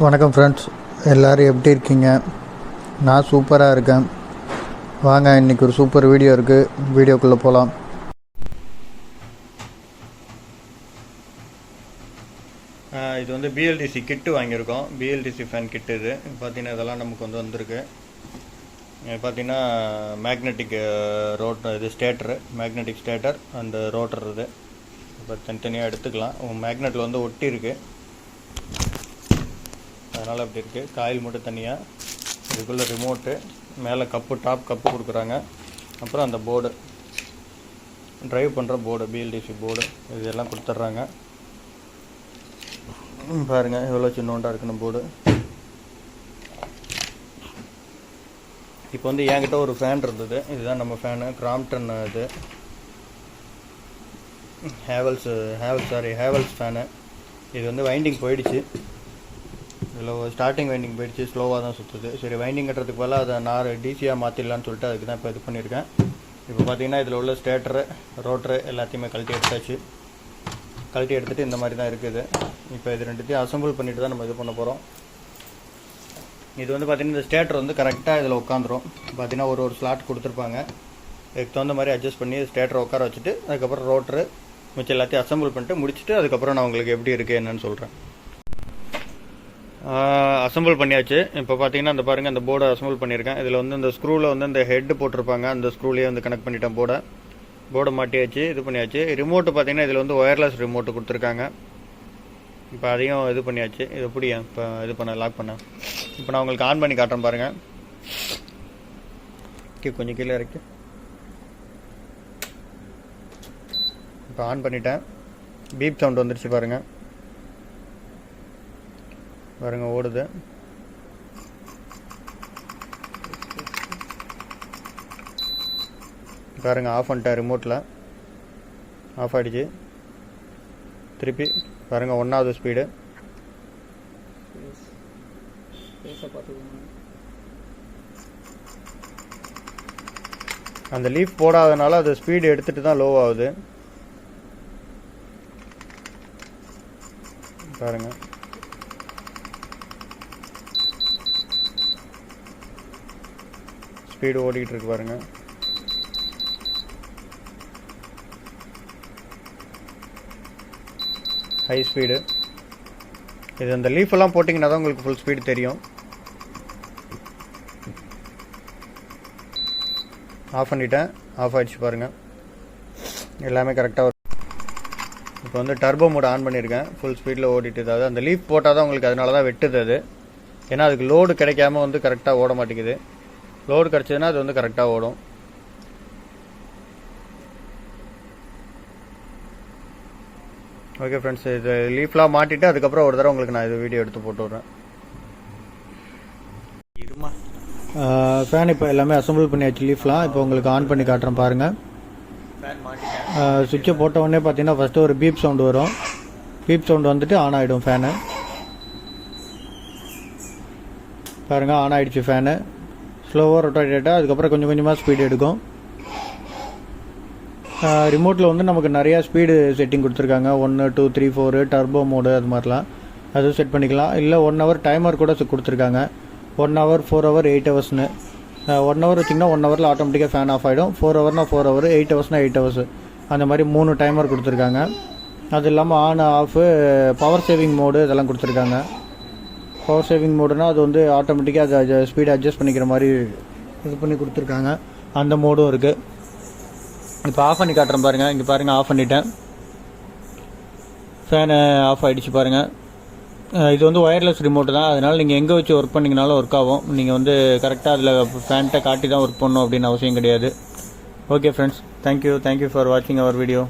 வணக்கம் ஃப்ரெண்ட்ஸ், எல்லோரும் எப்படி இருக்கீங்க? நான் சூப்பராக இருக்கேன். வாங்க, இன்றைக்கி ஒரு சூப்பர் வீடியோ இருக்குது. வீடியோக்குள்ளே போகலாம். இது வந்து BLDC கிட்டு வாங்கியிருக்கோம். BLDC ஃபேன் கிட்டு. இது பார்த்திங்கன்னா இதெல்லாம் நமக்கு வந்திருக்கு. பார்த்திங்கன்னா மேக்னெட்டிக் ரோட்டர், இது ஸ்டேட்டரு, மேக்னெட்டிக் ஸ்டேட்டர் அண்ட் ரோட்டர். இது இப்போ தனித்தனியாக எடுத்துக்கலாம். மேக்னெட்டில் வந்து ஒட்டி இருக்குது, அதனால் அப்படி இருக்குது. காயில் மட்டும் தனியாக, இதுக்குள்ளே ரிமோட்டு, மேலே கப்பு, டாப் கப்பு கொடுக்குறாங்க. அப்புறம் அந்த போர்டு, ட்ரைவ் பண்ணுற போர்டு, BLDC போர்டு, இதெல்லாம் கொடுத்துட்றாங்க. பாருங்கள் எவ்வளோ சின்னோண்டாக இருக்குன்னு போர்டு. இப்போ வந்து என்கிட்ட ஒரு ஃபேன் இருந்தது. இதுதான் நம்ம ஃபேனு, கிராம்ப்டன். இது ஹேவல்ஸ் ஃபேனு. இது வந்து வைண்டிங் போயிடுச்சு. இதில் ஸ்டார்டிங் வைண்டிங் போயிடுச்சு, ஸ்லோவாக தான் சுற்றுது. சரி, வைண்டிங் கட்டுறதுக்கு பதிலாக அதை நான் டிசியாக மாற்றிடலான்னு சொல்லிட்டு அதுக்கு தான் இப்போ இது பண்ணியிருக்கேன். இப்போ பார்த்தீங்கன்னா இதில் உள்ள ஸ்டேட்டரு, ரோட்டரு எல்லாத்தையுமே கழட்டி எடுத்தாச்சு. கழட்டி எடுத்துகிட்டு இந்த மாதிரி தான் இருக்குது. இப்போ இது ரெண்டுத்தையும் அசம்பிள் பண்ணிட்டு தான் நம்ம இது பண்ண போகிறோம். இது வந்து பார்த்திங்கன்னா இந்த ஸ்டேட்டர் வந்து கரெக்டாக இதில் உட்காந்துரும். பார்த்திங்கன்னா ஒரு ஸ்லாட் கொடுத்துருப்பாங்க. இதுக்கு தகுந்த மாதிரி அட்ஜஸ்ட் பண்ணி ஸ்டேட்டரை உட்கார வச்சுட்டு அதுக்கப்புறம் ரோட்டரு மிச்சம் எல்லாத்தையும் அசம்பிள் பண்ணிட்டு முடிச்சுட்டு அதுக்கப்புறம் நான் உங்களுக்கு எப்படி இருக்குது என்னன்னு சொல்கிறேன். அசம்பிள் பண்ணியாச்சு. இப்போ பார்த்தீங்கன்னா இந்த பாருங்கள், அந்த போர்டை அசம்பிள் பண்ணியிருக்கேன். இதில் வந்து இந்த ஸ்க்ரூவில் வந்து இந்த ஹெட்டு போட்டிருப்பாங்க, அந்த ஸ்க்ரூலேயே வந்து கனெக்ட் பண்ணிட்டேன். போர்டை மாட்டியாச்சு, இது பண்ணியாச்சு. ரிமோட்டு பார்த்தீங்கன்னா இதில் வந்து ஒயர்லெஸ் ரிமோட்டு கொடுத்துருக்காங்க. இப்போ அதையும் இது பண்ணியாச்சு. இது எப்படி இப்போ இது பண்ண லாக் பண்ணேன். இப்போ நான் உங்களுக்கு ஆன் பண்ணி காட்டுறேன் பாருங்கள். கொஞ்சம் கீழே இருக்கு. இப்போ ஆன் பண்ணிட்டேன். பீப் சவுண்ட் வந்துருச்சு பாருங்கள். ஓடுது. பாருங்க, ஆஃப் பண்ணிட்டேன். ரிமோட்டில் ஆஃப் ஆகிடுச்சு. திருப்பி பாருங்க, 1வது ஸ்பீடு. அந்த லீஃப் போடாதனால அது ஸ்பீடு எடுத்துட்டு தான் லோ ஆகுது. பாருங்க, ஸ்பீடு ஓடிக்கிட்டு இருக்கு பாருங்க. High speed. இது அந்த லீஃப் எல்லாம் போட்டிங்கன்னா தான் உங்களுக்கு ஃபுல் ஸ்பீடு தெரியும். ஆஃப் பண்ணிட்டேன். ஆஃப் ஆகிடுச்சு பாருங்கள். எல்லாமே கரெக்டாக வரும். இப்போ வந்து டர்போ மோட் ஆன் பண்ணியிருக்கேன். ஃபுல் ஸ்பீடில் ஓடிட்டு. அதாவது அந்த லீஃப் போட்டால் தான் உங்களுக்கு அதனால தான் வெட்டுது அது. ஏன்னா அதுக்கு லோடு கிடைக்காம வந்து கரெக்டாக ஓட மாட்டேங்குது. லோடு கிடச்சதுன்னா அது வந்து கரெக்டாக ஓடும். ஓகே ஃப்ரெண்ட்ஸ், இது லீஃப்லாம் மாட்டிட்டு அதுக்கப்புறம் ஒரு தடவை உங்களுக்கு நான் இது வீடியோ எடுத்து போட்டு விட்றேன். ஃபேன் இப்போ எல்லாமே அசம்பிள் பண்ணியாச்சு. லீஃப்லாம் இப்போ உங்களுக்கு ஆன் பண்ணி காட்டுறேன் பாருங்கள். சுவிட்சை போட்ட உடனே பார்த்தீங்கன்னா ஃபஸ்ட்டு ஒரு பீப் சவுண்டு வரும். பீப் சவுண்டு வந்துட்டு ஆன் ஆகிடும் ஃபேனு. பாருங்கள், ஆன் ஆகிடுச்சு ஃபேனு. ஸ்லோவாக ரொட்டேட் ஆகிட்டா அதுக்கப்புறம் கொஞ்சம் கொஞ்சமாக ஸ்பீடு எடுக்கும். ரிமோட்டில் வந்து நமக்கு நிறையா ஸ்பீடு செட்டிங் கொடுத்துருக்காங்க. 1, 2, 3, 4 டர்போ மோடு அது மாதிரிலாம் அதுவும் செட் பண்ணிக்கலாம். இல்லை 1 hour டைமர் கூட கொடுத்துருக்காங்க. 1 hour, 4 hour, 8 hours-னு. 1 hour வச்சிங்கன்னா 1 hour ஆட்டோமேட்டிக்காக ஃபேன் ஆஃப் ஆகிடும். 4 hour-னா 4 hour, 8 hours-னா 8 hours. அந்த மாதிரி 3 டைமர் கொடுத்துருக்காங்க. அது இல்லாமல் on, off, power saving mode இதெல்லாம் கொடுத்துருக்காங்க. பவர் சேவிங் மோடுனா அது வந்து ஆட்டோமேட்டிக்காக அதை ஸ்பீடை அட்ஜஸ்ட் பண்ணிக்கிற மாதிரி இது பண்ணி கொடுத்துருக்காங்க. அந்த மோடும் இருக்குது. இப்போ ஆஃப் பண்ணி காட்டுறேன் பாருங்கள். இங்கே பாருங்கள், ஆஃப் பண்ணிட்டேன். ஃபேனு ஆஃப் ஆகிடுச்சு பாருங்கள். இது வந்து ஒயர்லெஸ் ரிமோட்டு தான். அதனால் நீங்கள் எங்கே வச்சு ஒர்க் பண்ணிங்கனாலும் ஒர்க் ஆகும். நீங்கள் வந்து கரெக்டாக அதில் ஃபேன்ட்டை காட்டி தான் ஒர்க் பண்ணணும் அப்படின்னு அவசியம் கிடையாது. ஓகே ஃப்ரெண்ட்ஸ், தேங்க்யூ ஃபார் வாட்சிங் அவர் வீடியோ.